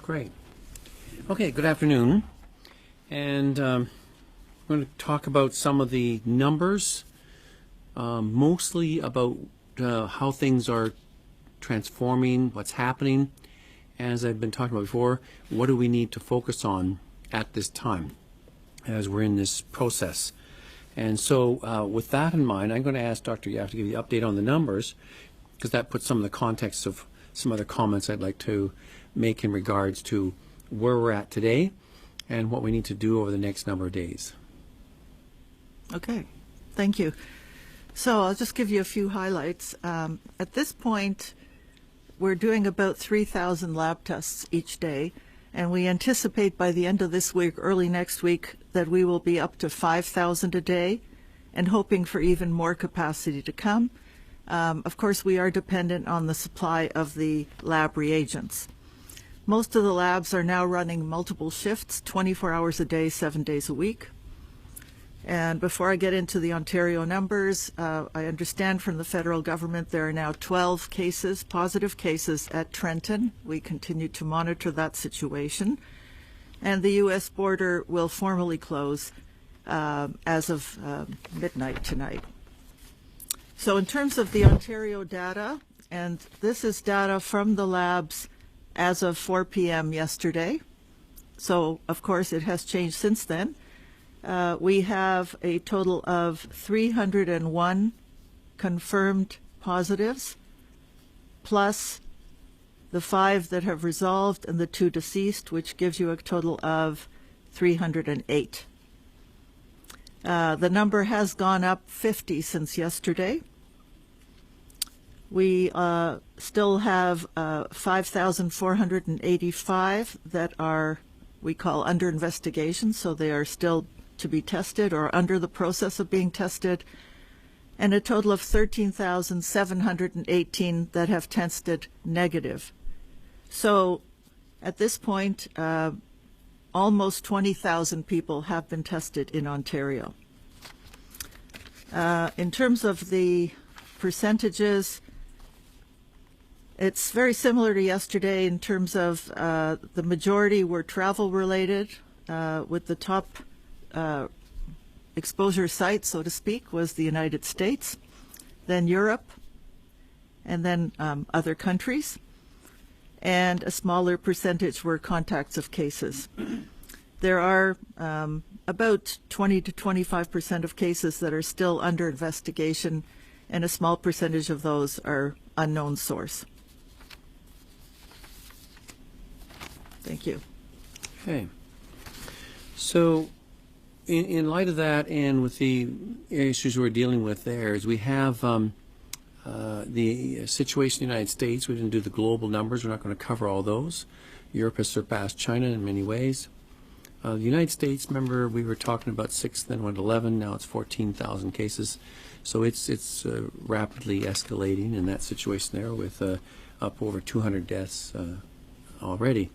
Great. Okay, good afternoon. And I'm going to talk about some of the numbers, mostly about how things are transforming, what's happening. As I've been talking about before, what do we need to focus on at this time as we're in this process? And so with that in mind, I'm going to ask Dr. Yaffe to give you an update on the numbers, because that puts some of the context of some other comments I'd like to make in regards to where we're at today and what we need to do over the next number of days. Okay, thank you. So I'll just give you a few highlights. At this point, we're doing about 3,000 lab tests each day, and we anticipate by the end of this week, early next week, that we will be up to 5,000 a day and hoping for even more capacity to come. Of course, we are dependent on the supply of the lab reagents. Most of the labs are now running multiple shifts, 24 hours a day, 7 days a week. And before I get into the Ontario numbers, I understand from the federal government there are now 12 cases, positive cases at Trenton. We continue to monitor that situation. And the U.S. border will formally close as of midnight tonight. So in terms of the Ontario data, and this is data from the labs as of 4 p.m. yesterday. So, of course, it has changed since then. We have a total of 301 confirmed positives, plus the 5 that have resolved and the 2 deceased, which gives you a total of 308. The number has gone up 50 since yesterday. We still have 5,485 that are, we call under investigation, so they are still to be tested or under the process of being tested, and a total of 13,718 that have tested negative. So at this point, almost 20,000 people have been tested in Ontario. In terms of the percentages, it's very similar to yesterday in terms of the majority were travel related, with the top exposure site, so to speak, was the United States, then Europe, and then other countries, and a smaller percentage were contacts of cases. There are about 20 to 25% of cases that are still under investigation, and a small percentage of those are unknown source. Thank you. Okay. So in light of that, and with the issues we're dealing with there, is we have the situation in the United States. We didn't do the global numbers. We're not going to cover all those. Europe has surpassed China in many ways. The United States, remember, we were talking about 6, then went 11. Now it's 14,000 cases. So it's rapidly escalating in that situation there, with up over 200 deaths already.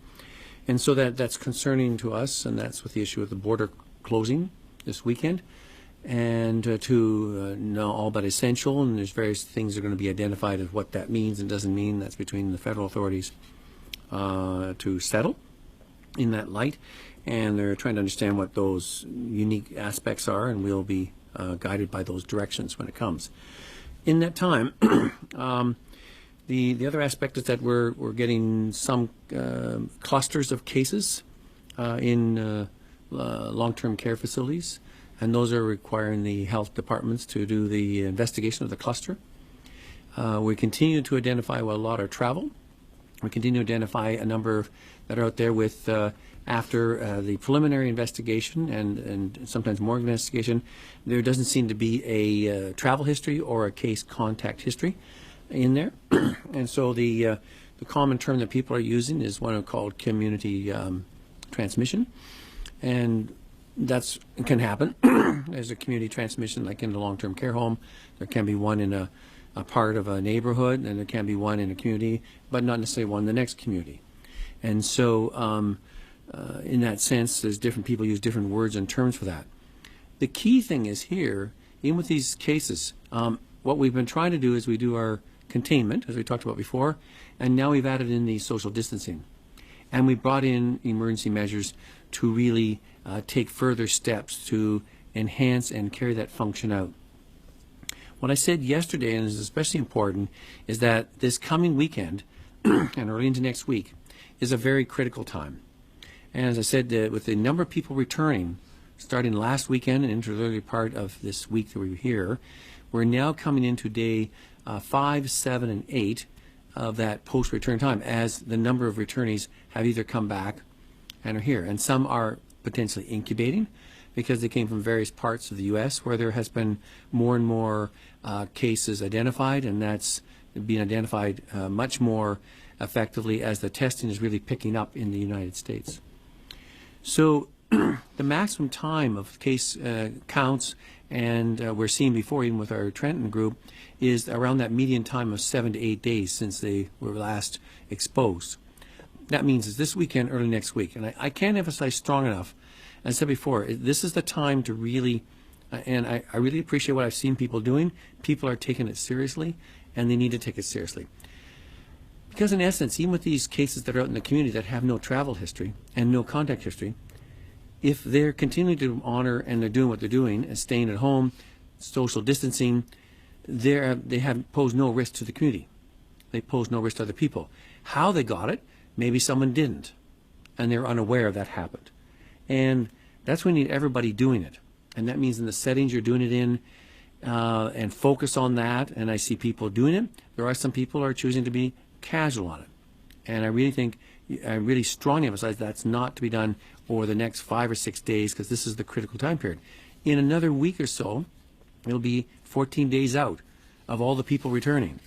And so that's concerning to us, and that's with the issue of the border closing this weekend, and to know all but essential, and there's various things that are going to be identified as what that means and doesn't mean. That's between the federal authorities to settle in that light, and they're trying to understand what those unique aspects are, and we'll be guided by those directions when it comes. In that time, the other aspect is that we're getting some clusters of cases in long-term care facilities, and those are requiring the health departments to do the investigation of the cluster. We continue to identify a lot of travel. We continue to identify a number that are out there with after the preliminary investigation and sometimes more investigation. There doesn't seem to be a travel history or a case contact history in there. And so the common term that people are using is one called community transmission, and that's can happen. There's a community transmission like in the long-term care home. There can be one in a part of a neighborhood, and there can be one in a community, but not necessarily one in the next community. And so in that sense, there's different people use different words and terms for that. The key thing is here, even with these cases, what we've been trying to do is we do our containment, as we talked about before, and now we've added in the social distancing. And we brought in emergency measures to really take further steps to enhance and carry that function out. What I said yesterday, and is especially important, is that this coming weekend and early into next week is a very critical time. And as I said, with the number of people returning, starting last weekend and into the early part of this week that we're here, we're now coming into day 5, 7, and 8 of that post-return time, as the number of returnees have either come back and are here. And some are potentially incubating because they came from various parts of the U.S. where there has been more and more cases identified, and that's being identified much more effectively as the testing is really picking up in the United States. So the maximum time of case counts, and we're seeing before, even with our Trenton group, is around that median time of 7 to 8 days since they were last exposed. That means it's this weekend, early next week. And I can't emphasize strong enough, as I said before, this is the time to really, and I really appreciate what I've seen people doing. People are taking it seriously, and they need to take it seriously. Because in essence, even with these cases that are out in the community that have no travel history and no contact history, if they're continuing to honor and they're doing what they're doing and staying at home, social distancing, they have posed no risk to the community. They pose no risk to other people. How they got it, maybe someone didn't, and they're unaware that happened. And that's when you need everybody doing it. And that means in the settings you're doing it in, and focus on that. And I see people doing it. There are some people who are choosing to be casual on it. And I really strongly emphasize that's not to be done over the next 5 or 6 days, because this is the critical time period. In another week or so, it'll be 14 days out of all the people returning.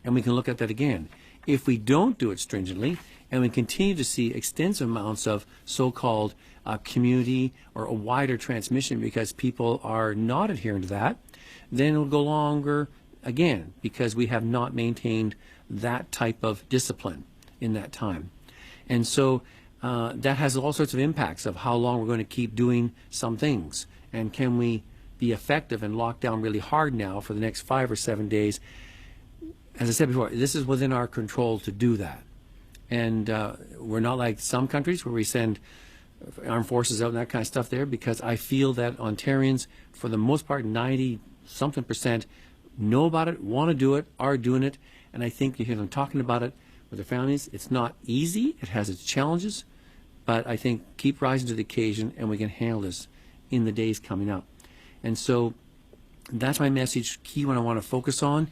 And we can look at that again. If we don't do it stringently, and we continue to see extensive amounts of so-called community or a wider transmission because people are not adhering to that, then it'll go longer again, because we have not maintained that type of discipline in that time. And so that has all sorts of impacts of how long we're going to keep doing some things. And can we be effective and lock down really hard now for the next 5 or 7 days? As I said before, this is within our control to do that. And we're not like some countries where we send armed forces out and that kind of stuff there, because I feel that Ontarians, for the most part, 90-something% know about it, want to do it, are doing it. And I think you hear them talking about it with their families. It's not easy. It has its challenges. But I think keep rising to the occasion, and we can handle this in the days coming up. And so that's my message, key one I want to focus on.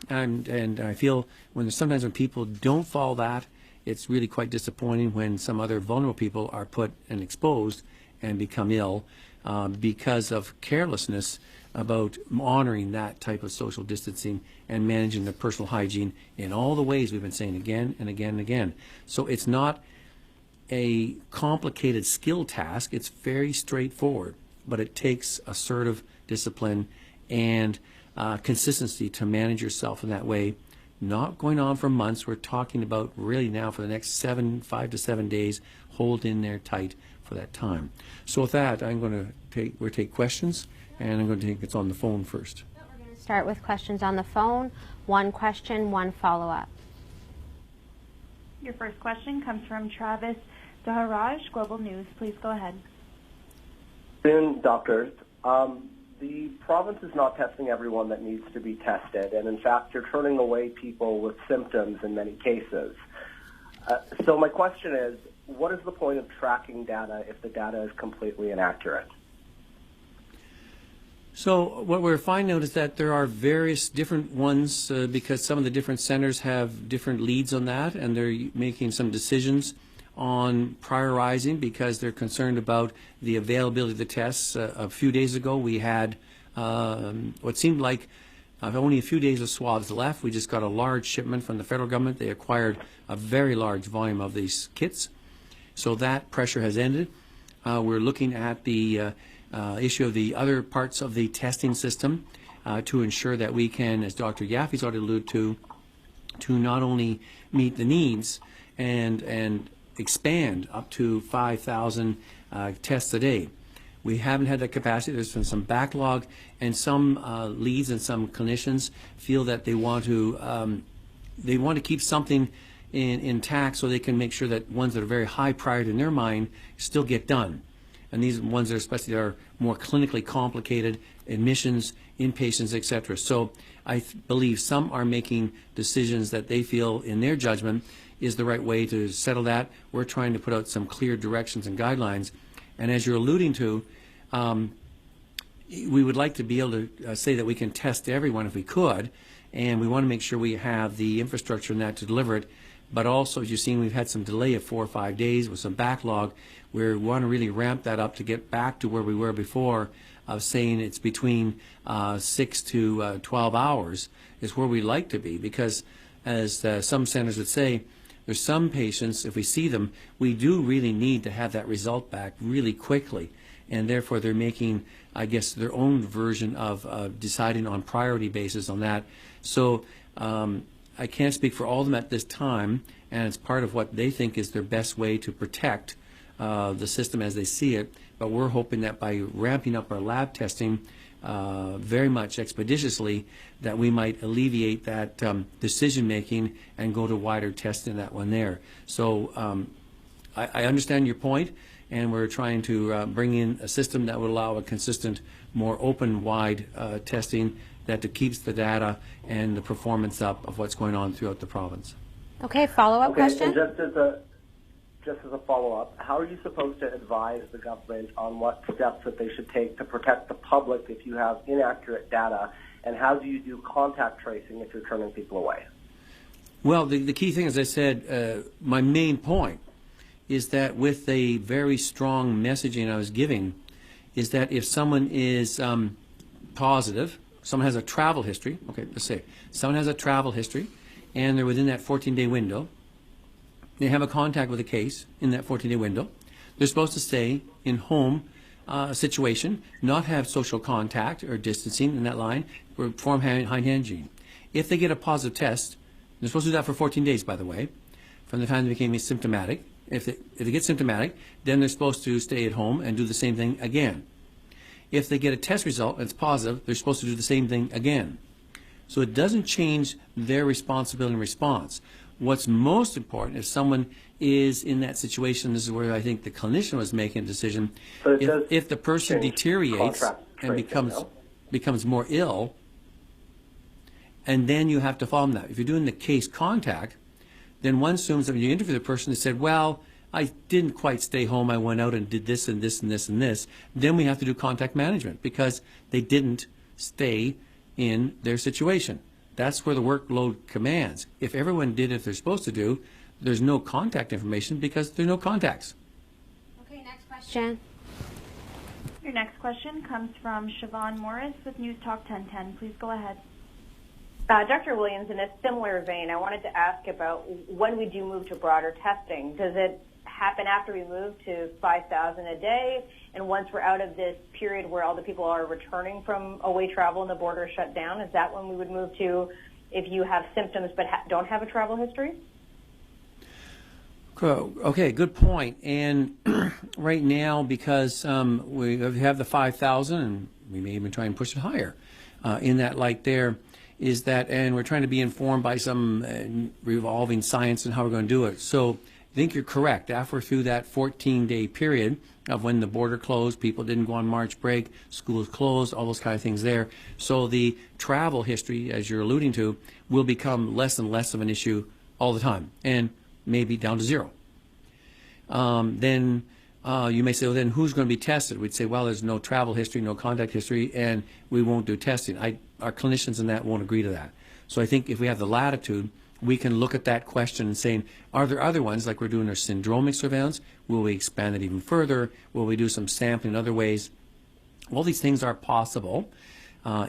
and I feel sometimes when people don't follow that, it's really quite disappointing when some other vulnerable people are put and exposed and become ill because of carelessness about honoring that type of social distancing and managing their personal hygiene in all the ways we've been saying again and again and again. So it's not a complicated skill task. It's very straightforward, but it takes assertive discipline and consistency to manage yourself in that way. Not going on for months. We're talking about really now for the next 5 to 7 days. Hold in there tight for that time. So with that, we'll take questions, and I'm going to take it's on the phone first. We're going to start with questions on the phone. One question, one follow-up. Your first question comes from Travis Daharaj, Global News. Please go ahead. Doctors, the province is not testing everyone that needs to be tested, and in fact, you're turning away people with symptoms in many cases. So my question is, what is the point of tracking data if the data is completely inaccurate? So what we're finding out is that there are various different ones because some of the different centers have different leads on that, and they're making some decisions on prioritizing because they're concerned about the availability of the tests. A few days ago we had what seemed like only a few days of swabs left. We just got a large shipment from the federal government. They acquired a very large volume of these kits. So that pressure has ended. We're looking at the issue of the other parts of the testing system to ensure that we can, as Dr. Yaffe's already alluded to not only meet the needs and expand up to 5,000 tests a day. We haven't had that capacity. There's been some backlog, and some leads and some clinicians feel that they want to keep something intact so they can make sure that ones that are very high priority in their mind still get done. And these ones that are especially that are more clinically complicated, admissions, inpatients, etc. So I believe some are making decisions that they feel in their judgment is the right way to settle that. We're trying to put out some clear directions and guidelines. And as you're alluding to, we would like to be able to say that we can test everyone if we could, and we want to make sure we have the infrastructure in that to deliver it. But also, as you've seen, we've had some delay of 4 or 5 days with some backlog where we want to really ramp that up to get back to where we were before of saying it's between 6 to 12 hours is where we like to be, because as some centers would say, there's some patients, if we see them, we do really need to have that result back really quickly, and therefore they're making, I guess, their own version of deciding on priority basis on that. So I can't speak for all of them at this time, and it's part of what they think is their best way to protect the system as they see it. But we're hoping that by ramping up our lab testing very much expeditiously, that we might alleviate that decision making and go to wider testing in that one there. So I understand your point, and we're trying to bring in a system that would allow a consistent, more open, wide testing that keeps the data and the performance up of what's going on throughout the province. Okay, follow-up question? And just as a follow-up, how are you supposed to advise the government on what steps that they should take to protect the public if you have inaccurate data, and how do you do contact tracing if you're turning people away? Well, the key thing, as I said, my main point is that with a very strong messaging I was giving, is that if someone is positive, someone has a travel history, okay, let's say someone has a travel history and they're within that 14-day window, they have a contact with a case in that 14-day window, they're supposed to stay in home situation, not have social contact or distancing in that line, or perform hand hygiene. If they get a positive test, they're supposed to do that for 14 days, by the way, from the time they became symptomatic. If they get symptomatic, then they're supposed to stay at home and do the same thing again. If they get a test result and it's positive, they're supposed to do the same thing again. So it doesn't change their responsibility and response. What's most important, if someone is in that situation, this is where I think the clinician was making a decision, if the person deteriorates and becomes more ill, and then you have to follow them that. If you're doing the case contact, then one assumes that when you interview the person, they said, well, I didn't quite stay home, I went out and did this and this and this and this. Then we have to do contact management because they didn't stay in their situation. That's where the workload commands. If everyone did what they're supposed to do, there's no contact information because there are no contacts. Okay, next question. Your next question comes from Siobhan Morris with News Talk 1010. Please go ahead. Dr. Williams, in a similar vein, I wanted to ask about when we do move to broader testing. Does it happen after we move to 5,000 a day? And once we're out of this period where all the people are returning from away travel and the border is shut down, is that when we would move to if you have symptoms but don't have a travel history? Okay, good point. And right now, because we have the 5,000, and we may even try and push it higher in that light there, is that, and we're trying to be informed by some revolving science and how we're going to do it. So I think you're correct. After we're through that 14-day period of when the border closed, people didn't go on March break, schools closed, all those kind of things there. So the travel history, as you're alluding to, will become less and less of an issue all the time, and maybe down to zero. Then you may say, well, then who's going to be tested? We'd say, well, there's no travel history, no contact history, and we won't do testing. Our clinicians in that won't agree to that. So I think if we have the latitude, we can look at that question and saying, are there other ones, like we're doing our syndromic surveillance? Will we expand it even further? Will we do some sampling in other ways? All these things are possible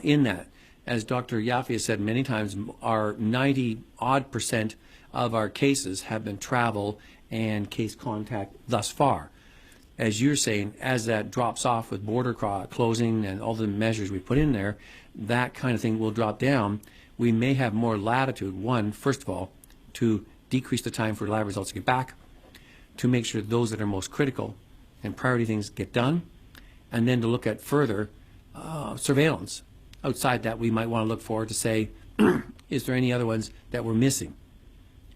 in that. As Dr. Yaffe has said many times, our 90-odd% of our cases have been travel and case contact thus far. As you're saying, as that drops off with border closing and all the measures we put in there, that kind of thing will drop down. We may have more latitude, one, first of all, to decrease the time for lab results to get back, to make sure those that are most critical and priority things get done, and then to look at further surveillance. Outside that, we might want to look forward to say, is there any other ones that we're missing?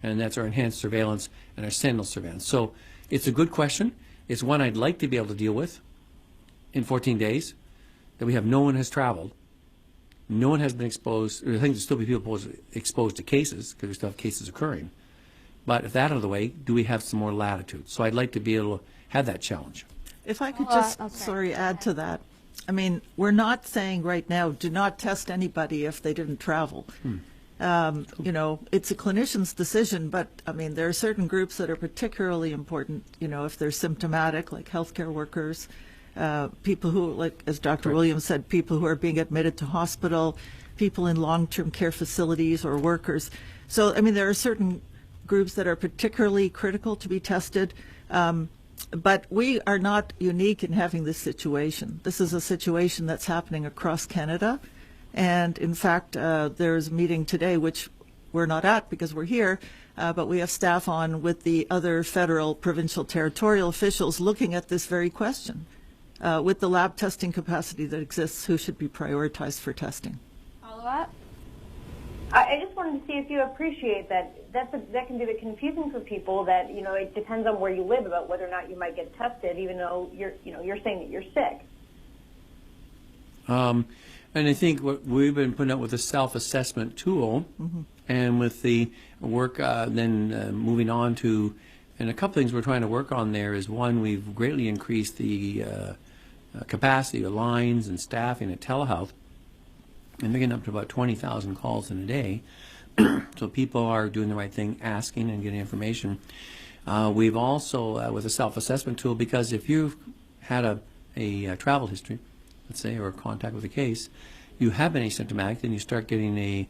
and that's our enhanced surveillance and our sentinel surveillance. So it's a good question. It's one I'd like to be able to deal with in 14 days, that we have no one has traveled, no one has been exposed. I think there's still be people exposed to cases because we still have cases occurring. But if that out of the way, do we have some more latitude? So I'd like to be able to have that challenge. If I could just, add to that. I mean, we're not saying right now, do not test anybody if they didn't travel. You know, it's a clinician's decision, but I mean, there are certain groups that are particularly important, you know, if they're symptomatic, like healthcare workers, people who, like, as Dr. Correct. Williams said, people who are being admitted to hospital, people in long-term care facilities or workers. So, I mean, there are certain groups that are particularly critical to be tested. But we are not unique in having this situation. This is a situation that's happening across Canada. And in fact, there's a meeting today, which we're not at because we're here, but we have staff on with the other federal, provincial, territorial officials looking at this very question. With the lab testing capacity that exists, who should be prioritized for testing? Follow up? I just wanted to see if you appreciate that that can be a bit confusing for people, that, you know, it depends on where you live about whether or not you might get tested, even though you're saying that you're sick. And I think what we've been putting out with the self-assessment tool, and with the work then moving on to, and a couple things we're trying to work on there is, one, we've greatly increased the capacity of lines and staffing at telehealth, and they're getting up to about 20,000 calls in a day. So people are doing the right thing, asking and getting information. We've also, with a self-assessment tool, because if you've had a travel history, let's say, or contact with a case, you have been asymptomatic, then you start getting a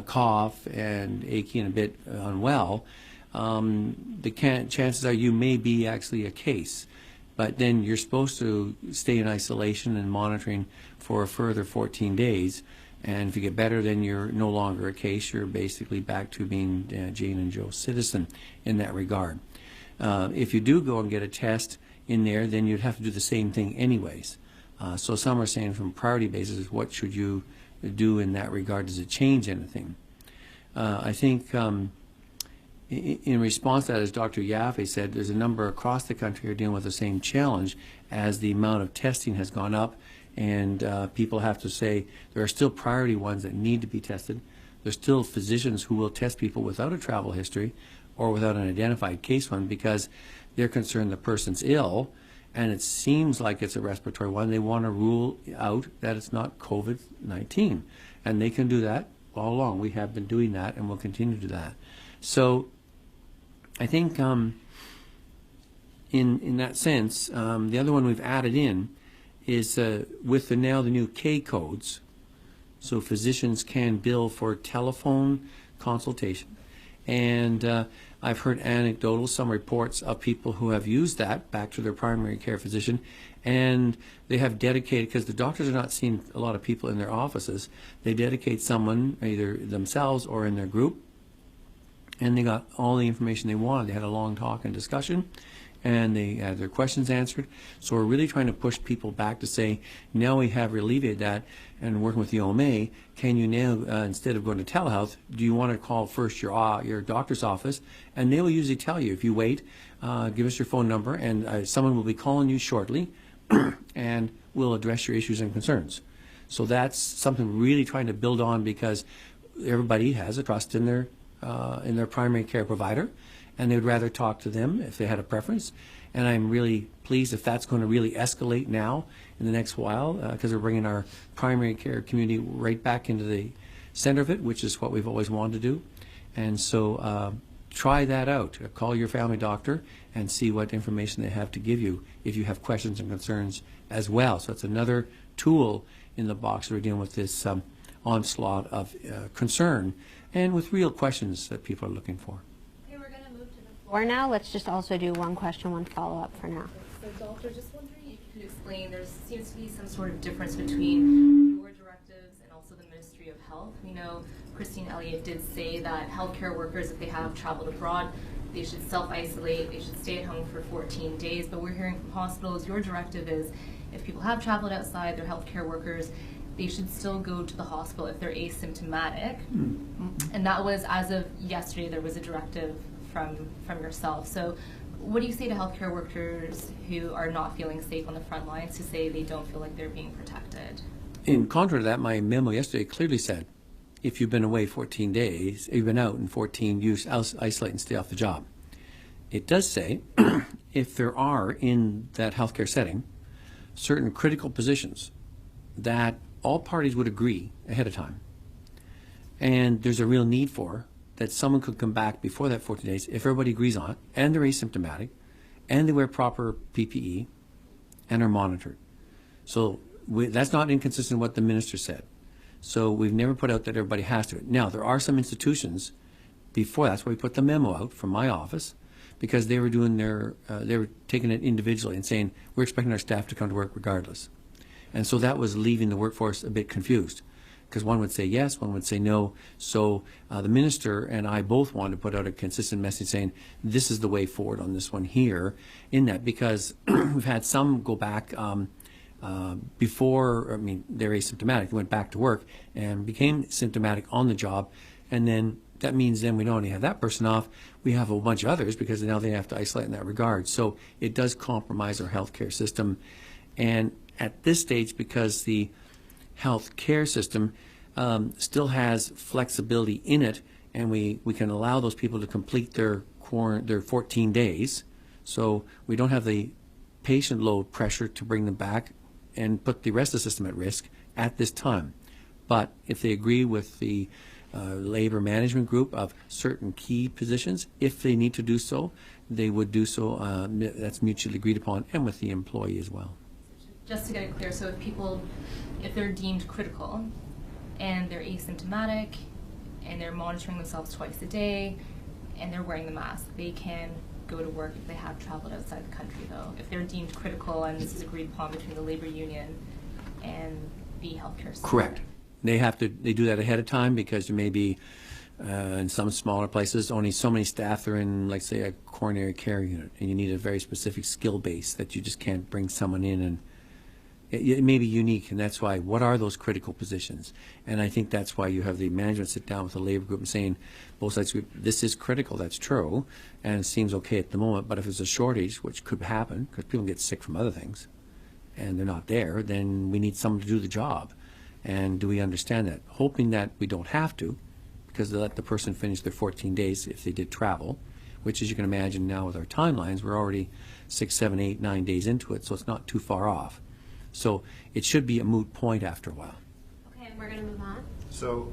cough and achy and a bit unwell, the chances are you may be actually a case. But then you're supposed to stay in isolation and monitoring for a further 14 days. And if you get better, then you're no longer a case. You're basically back to being Jane and Joe citizen in that regard. If you do go and get a test in there, then you'd have to do the same thing anyways. So some are saying from priority basis, what should you do in that regard? Does it change anything? I think in response to that, as Dr. Yaffe said, there's a number across the country who are dealing with the same challenge as the amount of testing has gone up. And people have to say there are still priority ones that need to be tested. There's still physicians who will test people without a travel history or without an identified case one, because they're concerned the person's ill and it seems like it's a respiratory one. They want to rule out that it's not COVID-19. And they can do that all along. We have been doing that and will continue to do that. So I think in that sense, the other one we've added in is with the new K codes, so physicians can bill for telephone consultation. And I've heard anecdotal, some reports of people who have used that back to their primary care physician, and they have dedicated, because the doctors are not seeing a lot of people in their offices, they dedicate someone, either themselves or in their group, and they got all the information they wanted. They had a long talk and discussion, and they had their questions answered. So we're really trying to push people back to say, now we have alleviated that, and working with the OMA, can you now, instead of going to telehealth, do you want to call first your doctor's office? And they will usually tell you, if you wait, give us your phone number, and someone will be calling you shortly, and we'll address your issues and concerns. So that's something we're really trying to build on, because everybody has a trust in their primary care provider, and they would rather talk to them if they had a preference. And I'm really pleased if that's going to really escalate now in the next while, because we're bringing our primary care community right back into the center of it, which is what we've always wanted to do. And so try that out. Call your family doctor and see what information they have to give you if you have questions and concerns as well. So it's another tool in the box that we're dealing with this onslaught of concern, and with real questions that people are looking for. Or now, let's just also do one question, one follow-up for now. So, Doctor, just wondering if you could explain, there seems to be some sort of difference between your directives and also the Ministry of Health. We know Christine Elliott did say that healthcare workers, if they have traveled abroad, they should self-isolate, they should stay at home for 14 days. But we're hearing from hospitals, your directive is if people have traveled outside, they're healthcare workers, they should still go to the hospital if they're asymptomatic. And that was, as of yesterday, there was a directive from yourself. So what do you say to healthcare workers who are not feeling safe on the front lines to say they don't feel like they're being protected? In contrary to that, my memo yesterday clearly said, if you've been away 14 days, you've been out in 14, you isolate and stay off the job. It does say, if there are in that healthcare setting certain critical positions that all parties would agree ahead of time, and there's a real need for, that someone could come back before that 14 days, if everybody agrees on it, and they're asymptomatic, and they wear proper PPE, and are monitored. So that's not inconsistent with what the minister said. So we've never put out that everybody has to. Now, there are some institutions before, that's why we put the memo out from my office, because they were doing they were taking it individually and saying, we're expecting our staff to come to work regardless. And so that was leaving the workforce a bit confused, because one would say yes, one would say no. So the minister and I both wanted to put out a consistent message saying, this is the way forward on this one here, in that, because we've had some go back before, they're asymptomatic, they went back to work and became symptomatic on the job, and then that means then we don't only have that person off, we have a bunch of others, because now they have to isolate in that regard. So it does compromise our healthcare system. And at this stage, because the healthcare system still has flexibility in it, and we can allow those people to complete their 14 days, so we don't have the patient load pressure to bring them back and put the rest of the system at risk at this time. But if they agree with the labor management group of certain key positions, if they need to do so, they would do so. That's mutually agreed upon, and with the employee as well. Just to get it clear, so if they're deemed critical and they're asymptomatic and they're monitoring themselves twice a day and they're wearing the mask, they can go to work if they have traveled outside the country, though, if they're deemed critical, and this is agreed upon between the labor union and the healthcare system. Correct. They do that ahead of time, because there may be, in some smaller places, only so many staff are in, like, say, a coronary care unit, and you need a very specific skill base that you just can't bring someone in, and it may be unique, and that's why, what are those critical positions? And I think that's why you have the management sit down with the labor group and saying, both sides, this is critical, that's true, and it seems okay at the moment, but if there's a shortage, which could happen, because people get sick from other things, and they're not there, then we need someone to do the job. And do we understand that? Hoping that we don't have to, because they let the person finish their 14 days if they did travel, which, as you can imagine now with our timelines, we're already 6, 7, 8, 9 days into it, so it's not too far off. So it should be a moot point after a while. Okay, and we're going to move on. So,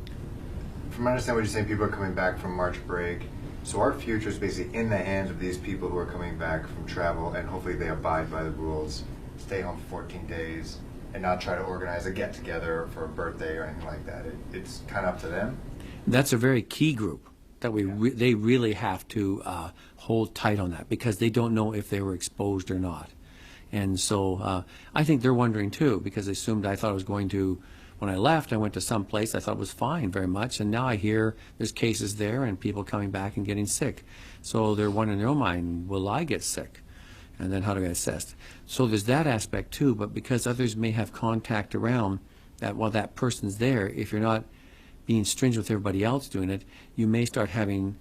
from my understanding, what you're saying, people are coming back from March break. So our future is basically in the hands of these people who are coming back from travel, and hopefully they abide by the rules, stay home for 14 days, and not try to organize a get-together for a birthday or anything like that. It's kind of up to them. That's a very key group that they really have to hold tight on that, because they don't know if they were exposed or not. And so I think they're wondering too, because they assumed I thought I was going to, when I left, I went to some place I thought was fine very much, and now I hear there's cases there and people coming back and getting sick. So they're wondering in their own mind, will I get sick? And then how do I assess? So there's that aspect too, but because others may have contact around that while that person's there, if you're not being stringent with everybody else doing it, you may start having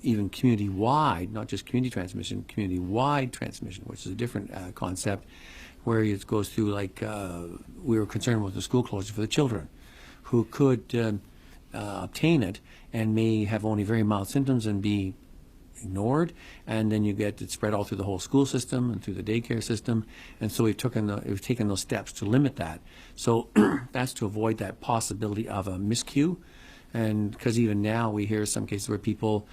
even community-wide, not just community transmission, community-wide transmission, which is a different concept, where it goes through, like we were concerned with the school closure for the children, who could obtain it and may have only very mild symptoms and be ignored, and then you get it spread all through the whole school system and through the daycare system. And so we've taken those steps to limit that. So that's to avoid that possibility of a miscue. And because even now we hear some cases where people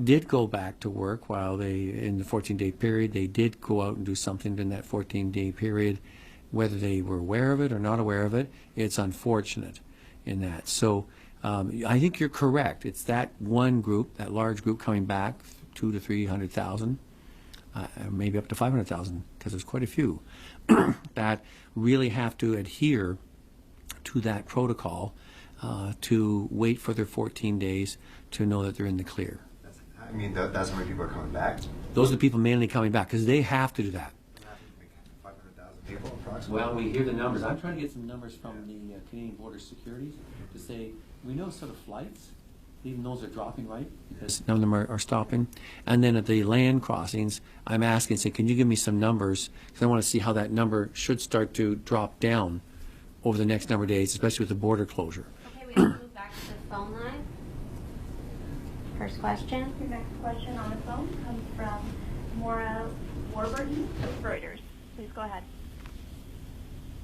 did go back to work while in the 14-day period, they did go out and do something in that 14-day period, whether they were aware of it or not aware of it. It's unfortunate in that. So I think you're correct. It's that one group, that large group coming back, 200,000 to 300,000, maybe up to 500,000, because there's quite a few, that really have to adhere to that protocol to wait for their 14 days to know that they're in the clear. I mean, that's how many people are coming back? Those are the people mainly coming back, because they have to do that. 500,000 people, Well, we hear the numbers. I'm trying to get some numbers from the Canadian Border Security to say, we know sort of flights, even those are dropping, right? Because none of them are stopping. And then at the land crossings, I'm asking, say, can you give me some numbers? Because I want to see how that number should start to drop down over the next number of days, especially with the border closure. Okay, we have to move back to the phone line. First question. Your next question on the phone comes from Maura Warburton with Reuters. Please go ahead.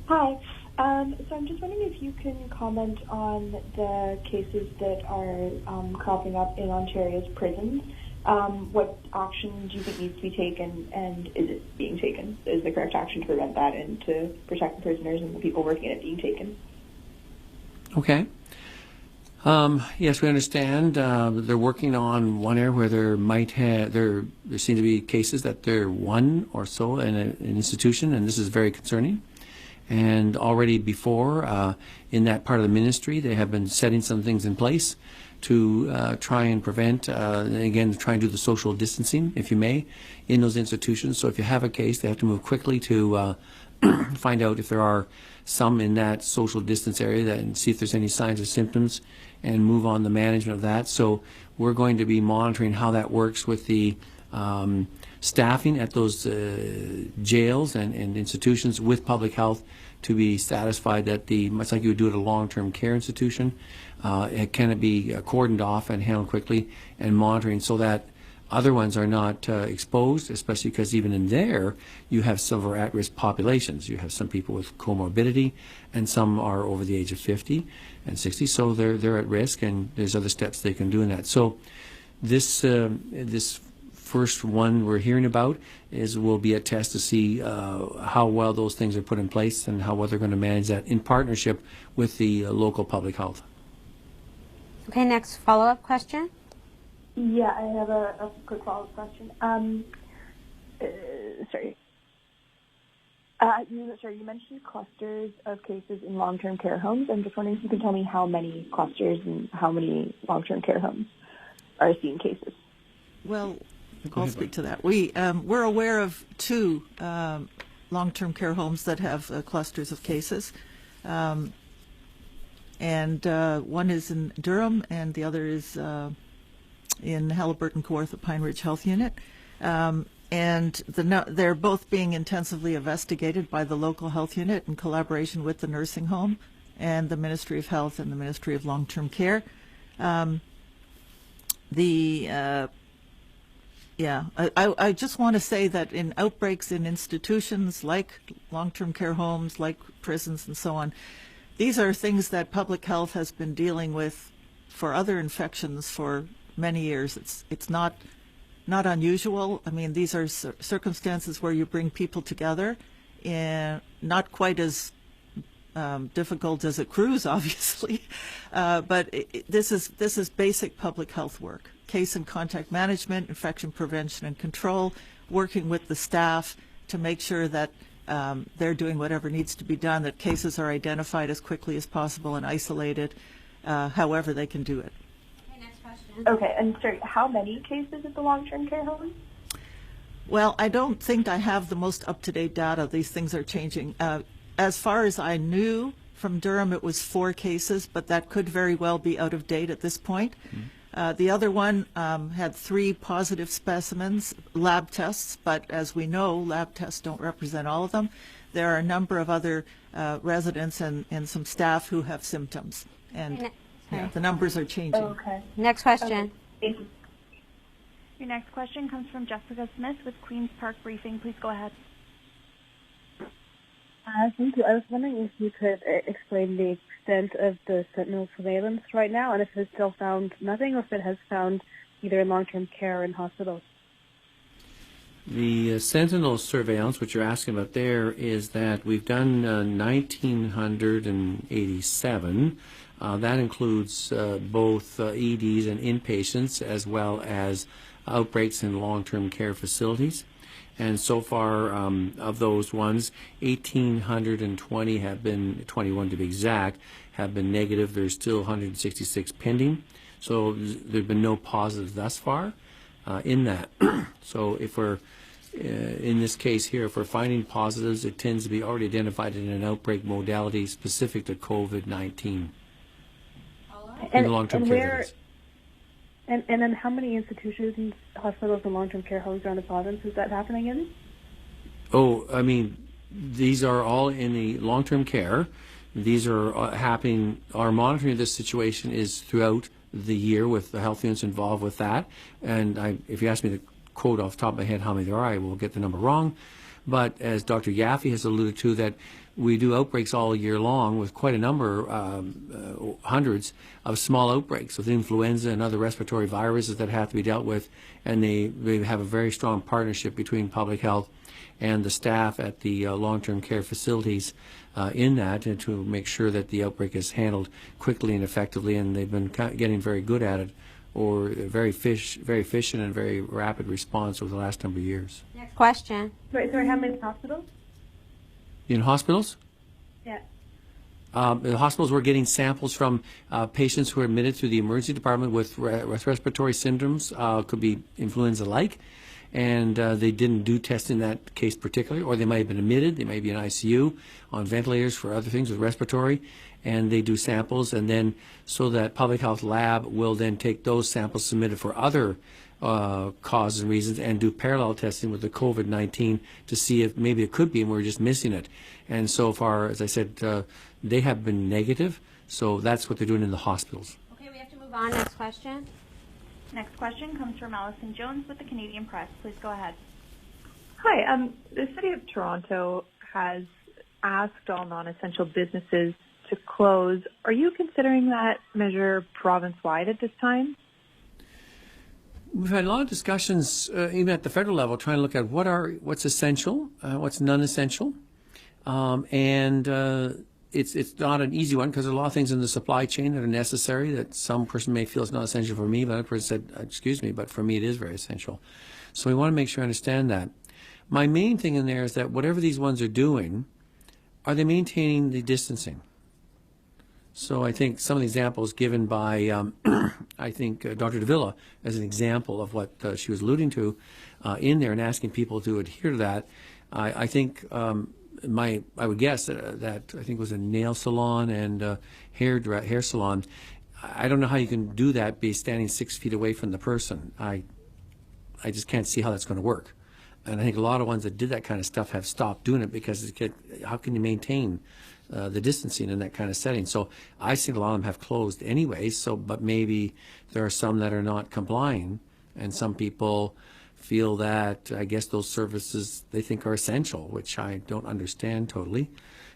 Hi. So I'm just wondering if you can comment on the cases that are cropping up in Ontario's prisons. What action do you think needs to be taken, and is it being taken? Is the correct action to prevent that and to protect the prisoners and the people working in it being taken? Okay. Yes, we understand. They're working on one area where there might have there seem to be cases that there are one or so in an institution, and this is very concerning. And already before, in that part of the ministry, they have been setting some things in place to try and prevent, again, try and do the social distancing, if you may, in those institutions. So if you have a case, they have to move quickly to find out if there are some in that social distance area and see if there's any signs or symptoms and move on the management of that. So we're going to be monitoring how that works with the staffing at those jails and institutions with public health to be satisfied that much like you would do at a long-term care institution, it can be cordoned off and handled quickly and monitoring so that other ones are not exposed, especially because even in there you have some of our at-risk populations. You have some people with comorbidity and some are over the age of 50 and 60, so they're at risk, and there's other steps they can do in that. So this first one we're hearing about will be a test to see how well those things are put in place and how well they're going to manage that in partnership with the local public health. Okay, next follow-up question. Yeah, I have a quick follow-up question. You mentioned clusters of cases in long-term care homes. I'm just wondering if you can tell me how many clusters and how many long-term care homes are seeing cases. Well, I'll speak to that. We're aware of 2 long-term care homes that have clusters of cases. And one is in Durham and the other is in Halliburton Kawartha the Pine Ridge Health Unit. And they're both being intensively investigated by the local health unit in collaboration with the nursing home and the Ministry of Health and the Ministry of Long-Term Care. I just want to say that in outbreaks in institutions like long-term care homes, like prisons and so on, these are things that public health has been dealing with for other infections for many years. It's not unusual. I mean, these are circumstances where you bring people together, and not quite as difficult as a cruise, obviously, but this is basic public health work. Case and contact management, infection prevention and control, working with the staff to make sure that they're doing whatever needs to be done, that cases are identified as quickly as possible and isolated, however they can do it. Okay, next question. Okay, and sorry, how many cases at the long-term care home? Well, I don't think I have the most up-to-date data. These things are changing. As far as I knew from Durham, it was 4 cases, but that could very well be out of date at this point. Mm-hmm. The other one had 3 positive specimens, lab tests, but as we know, lab tests don't represent all of them. There are a number of other residents and some staff who have symptoms, and the numbers are changing. Okay. Next question. Okay. Thank you. Your next question comes from Jessica Smith with Queen's Park Briefing. Please go ahead. Thank you. I was wondering if you could explain the extent of the Sentinel surveillance right now, and if it has still found nothing, or if it has found either in long-term care or in hospitals. The Sentinel surveillance, what you're asking about there, is that we've done 1,987. That includes both EDs and inpatients, as well as outbreaks in long-term care facilities. And so far, of those ones, 1,820 have been, 21 to be exact, have been negative. There's still 166 pending. So there's been no positive thus far in that. So if we're in this case here, if we're finding positives, it tends to be already identified in an outbreak modality specific to COVID-19 in the long-term care. That is. And then how many institutions, hospitals, and long-term care homes around the province is that happening in? Oh, I mean, these are all in the long-term care. These are happening. Our monitoring of this situation is throughout the year with the health units involved with that. And if you ask me to quote off the top of my head how many there are, I will get the number wrong. But as Dr. Yaffe has alluded to, that we do outbreaks all year long with quite a number, hundreds of small outbreaks with influenza and other respiratory viruses that have to be dealt with. And they have a very strong partnership between public health and the staff at the long-term care facilities in that, and to make sure that the outbreak is handled quickly and effectively. And they've been getting very good at it, or very efficient and very rapid response over the last number of years. Next question. Sorry, how many hospitals? In hospitals? Yeah. The hospitals were getting samples from patients who are admitted to the emergency department with respiratory symptoms, could be influenza-like, and they didn't do testing in that case particularly, or they might have been admitted, they may be in ICU, on ventilators for other things with respiratory, and they do samples, and then so that public health lab will then take those samples submitted for other causes and reasons and do parallel testing with the COVID-19 to see if maybe it could be and we're just missing it. And so far, as I said, they have been negative, so that's what they're doing in the hospitals. Okay, we have to move on. Next question. Next question comes from Allison Jones with the Canadian Press. Please go ahead. Hi. The City of Toronto has asked all non-essential businesses to close. Are you considering that measure province-wide at this time? We've had a lot of discussions, even at the federal level, trying to look at what's essential, what's non-essential, and it's not an easy one because there are a lot of things in the supply chain that are necessary that some person may feel is not essential for me, but another person said, excuse me, but for me it is very essential. So we want to make sure I understand that. My main thing in there is that whatever these ones are doing, are they maintaining the distancing? So I think some of the examples given by, I think, Dr. Davila as an example of what she was alluding to in there and asking people to adhere to that, I think I would guess that I think it was a nail salon and hair salon. I don't know how you can do that, be standing 6 feet away from the person. I just can't see how that's going to work. And I think a lot of ones that did that kind of stuff have stopped doing it because how can you maintain the distancing in that kind of setting? So I think a lot of them have closed anyway. So, but maybe there are some that are not complying, and some people feel that I guess those services they think are essential, which I don't understand totally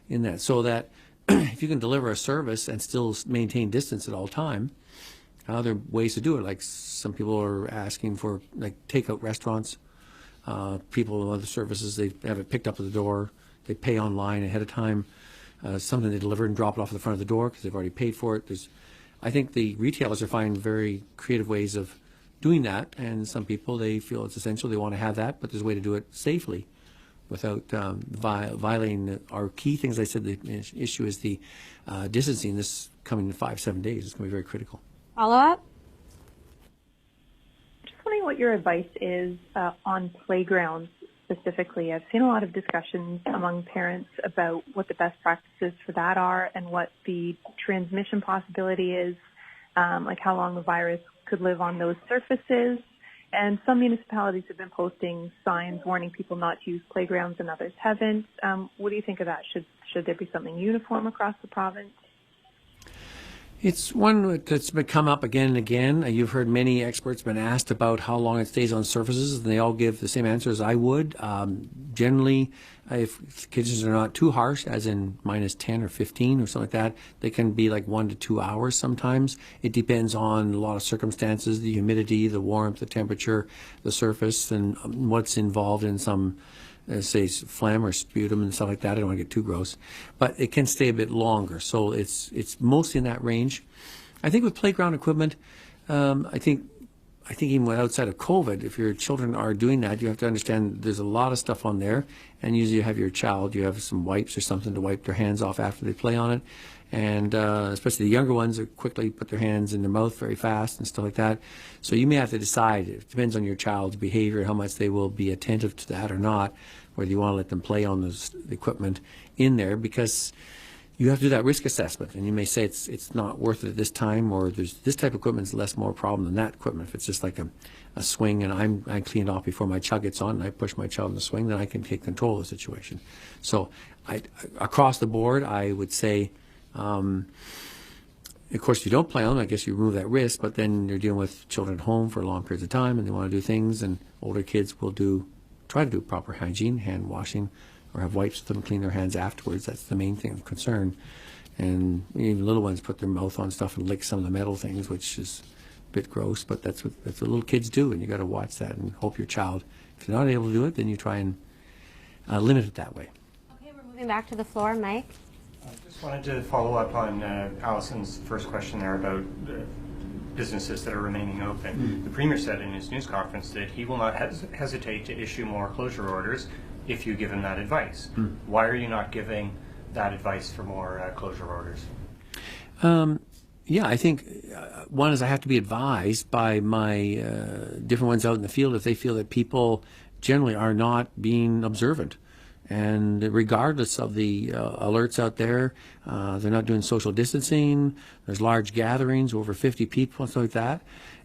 in that. So that if you can deliver a service and still maintain distance at all time, there are ways to do it. Like some people are asking for like takeout restaurants. People with other services, they have it picked up at the door. They pay online ahead of time. Something they deliver and drop it off at the front of the door because they've already paid for it. I think the retailers are finding very creative ways of doing that, and some people, they feel it's essential. They want to have that, but there's a way to do it safely without violating our key things. I said the issue is the distancing. This coming in 5-7 days is going to be very critical. Follow up? Just wondering what your advice is on playgrounds specifically. I've seen a lot of discussions among parents about what the best practices for that are and what the transmission possibility is, like how long the virus could live on those surfaces. And some municipalities have been posting signs warning people not to use playgrounds and others haven't. What do you think of that? Should there be something uniform across the province? It's one that's come up again and again. You've heard many experts been asked about how long it stays on surfaces, and they all give the same answer as I would. Generally, if conditions are not too harsh, as in minus 10 or 15 or something like that, they can be like 1 to 2 hours sometimes. It depends on a lot of circumstances, the humidity, the warmth, the temperature, the surface, and what's involved in some say phlegm or sputum and stuff like that. I don't want to get too gross, but it can stay a bit longer. So it's mostly in that range. I think with playground equipment, I I think even outside of COVID, if your children are doing that, you have to understand there's a lot of stuff on there, and usually you have your child, you have some wipes or something to wipe their hands off after they play on it, and especially the younger ones are quickly put their hands in their mouth very fast and stuff like that. So you may have to decide, it depends on your child's behavior, how much they will be attentive to that or not, whether you want to let them play on the equipment in there, because you have to do that risk assessment, and you may say it's not worth it at this time, or there's this type of equipment is less more problem than that equipment. If it's just like a swing, and I clean it off before my child gets on, and I push my child in the swing, then I can take control of the situation. So across the board, I would say, of course, if you don't play on them, I guess you remove that risk, but then you're dealing with children at home for long periods of time, and they want to do things, and older kids will try to do proper hygiene, hand washing, or have wipes with them, clean their hands afterwards. That's the main thing of concern. And even little ones put their mouth on stuff and lick some of the metal things, which is a bit gross, but that's what little kids do, and you got to watch that and hope your child, if you're not able to do it, then you try and limit it that way. Okay, we're moving back to the floor. Mike? I just wanted to follow up on Allison's first question there about businesses that are remaining open. The Premier said in his news conference that he will not hesitate to issue more closure orders if you give him that advice. Why are you not giving that advice for more closure orders? Yeah, I think one is I have to be advised by my different ones out in the field if they feel that people generally are not being observant. And regardless of the alerts out there, they're not doing social distancing, there's large gatherings, over 50 people and stuff like that.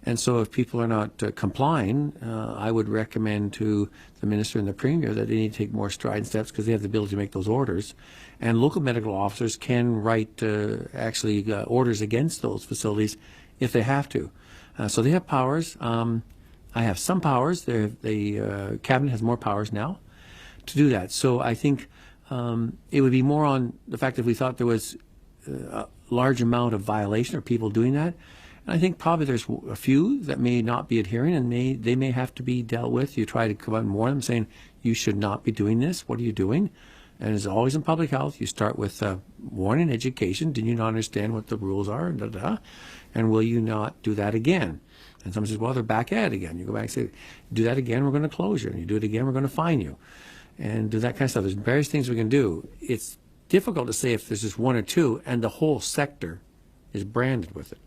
And so if people are not complying, I would recommend to the Minister and the Premier that they need to take more stride steps, because they have the ability to make those orders. And local medical officers can write orders against those facilities if they have to. So they have powers. I have some powers. The Cabinet has more powers now to do that. So I think it would be more on the fact that we thought there was a large amount of violation or people doing that. And I think probably there's a few that may not be adhering, and they may have to be dealt with. You try to come out and warn them, saying, you should not be doing this. What are you doing? And as always in public health, you start with warning, education. Did you not understand what the rules are? And will you not do that again? And someone says, well, they're back at it again. You go back and say, do that again, we're going to close you. And you do it again, we're going to fine you. And do that kind of stuff. There's various things we can do. It's difficult to say if there's just one or two, and the whole sector is branded with it.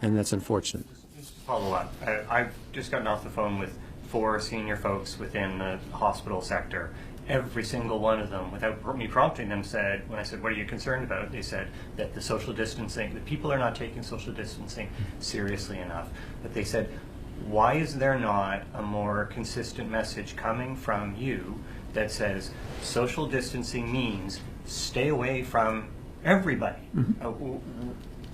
And that's unfortunate. Just to follow up, I've just gotten off the phone with 4 senior folks within the hospital sector. Every single one of them, without me prompting them, said, when I said, what are you concerned about? They said that the social distancing, that people are not taking social distancing seriously enough. But they said, why is there not a more consistent message coming from you that says social distancing means stay away from everybody?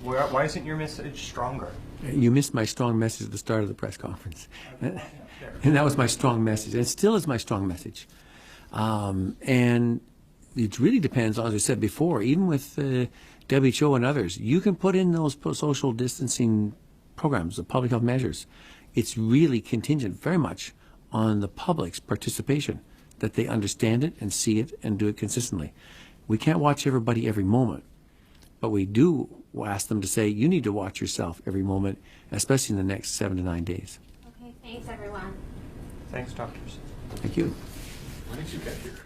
Why isn't your message stronger? You missed my strong message at the start of the press conference. And that was my strong message. And it still is my strong message. And it really depends, as I said before, even with WHO and others, you can put in those social distancing programs, the public health measures. It's really contingent very much on the public's participation, that they understand it and see it and do it consistently. We can't watch everybody every moment, but we do ask them to say, you need to watch yourself every moment, especially in the next 7 to 9 days. Okay, thanks everyone. Thanks, doctors. Thank you. When did you get here?